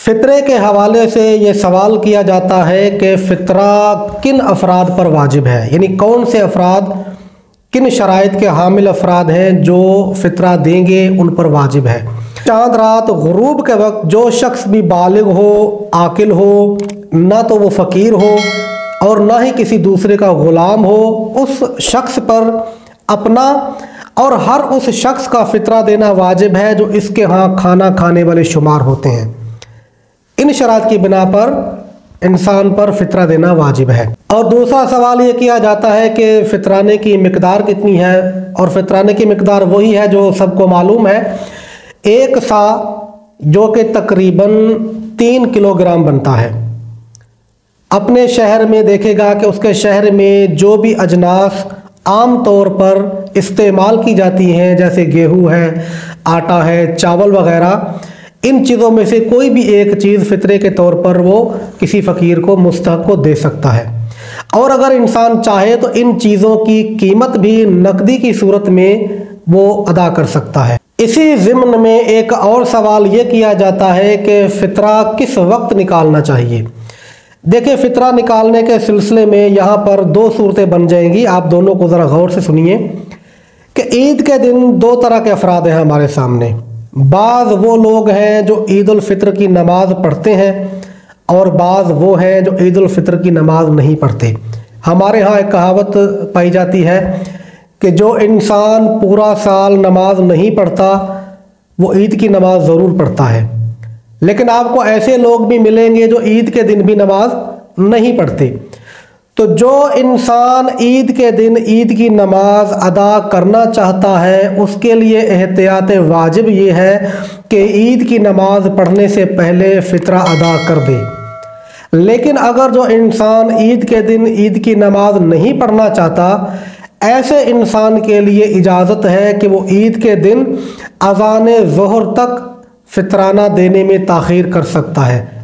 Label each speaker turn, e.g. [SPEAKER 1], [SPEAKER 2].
[SPEAKER 1] फ़ितरे के हवाले से ये सवाल किया जाता है कि फ़ितरा किन अफराद पर वाजिब है, यानी कौन से अफराद, किन शराइत के हामिल अफराद हैं जो फ़ितरा देंगे उन पर वाजिब है। चाँद रात गुरूब के वक्त जो शख्स भी बालिग हो, आकिल हो, ना तो वो फ़कीर हो और ना ही किसी दूसरे का ग़ुलाम हो, उस शख्स पर अपना और हर उस शख्स का फ़ितरा देना वाजिब है जो इसके यहाँ खाना खाने वाले शुमार होते हैं। इन शरात की बिना पर इंसान पर फ़ितरा देना वाजिब है। और दूसरा सवाल ये किया जाता है कि फ़ितराने की मिकदार कितनी है, और फ़ितराने की मिकदार वही है जो सबको मालूम है, एक सा जो कि तकरीबन 3 किलोग्राम बनता है। अपने शहर में देखेगा कि उसके शहर में जो भी अजनास आम तौर पर इस्तेमाल की जाती हैं, जैसे गेहूँ है, आटा है, चावल वग़ैरह, इन चीज़ों में से कोई भी एक चीज़ फ़ितरे के तौर पर वो किसी फ़कीर को, मुस्तहक़ को दे सकता है। और अगर इंसान चाहे तो इन चीज़ों की कीमत भी नकदी की सूरत में वो अदा कर सकता है। इसी ज़िम्न में एक और सवाल ये किया जाता है कि फ़ितरा किस वक्त निकालना चाहिए। देखिए, फ़ितरा निकालने के सिलसिले में यहाँ पर 2 सूरतें बन जाएंगी, आप दोनों को ज़रा गौर से सुनिए कि ईद के दिन 2 तरह के अफराद हैं हमारे सामने। बाज़ वो लोग हैं जो ईद उल फ़ित्र की नमाज़ पढ़ते हैं और बाज़ वो हैं जो ईद उल फ़ित्र की नमाज़ नहीं पढ़ते। हमारे यहाँ एक कहावत पाई जाती है कि जो इंसान पूरा साल नमाज नहीं पढ़ता वो ईद की नमाज़ ज़रूर पढ़ता है, लेकिन आपको ऐसे लोग भी मिलेंगे जो ईद के दिन भी नमाज नहीं पढ़ते। तो जो इंसान ईद के दिन ईद की नमाज अदा करना चाहता है उसके लिए एहतियात वाजिब ये है कि ईद की नमाज पढ़ने से पहले फ़ितरा अदा कर दे। लेकिन अगर जो इंसान ईद के दिन ईद की नमाज नहीं पढ़ना चाहता, ऐसे इंसान के लिए इजाज़त है कि वो ईद के दिन अज़ान ज़ोहर तक फ़ितराना देने में ताख़ीर कर सकता है।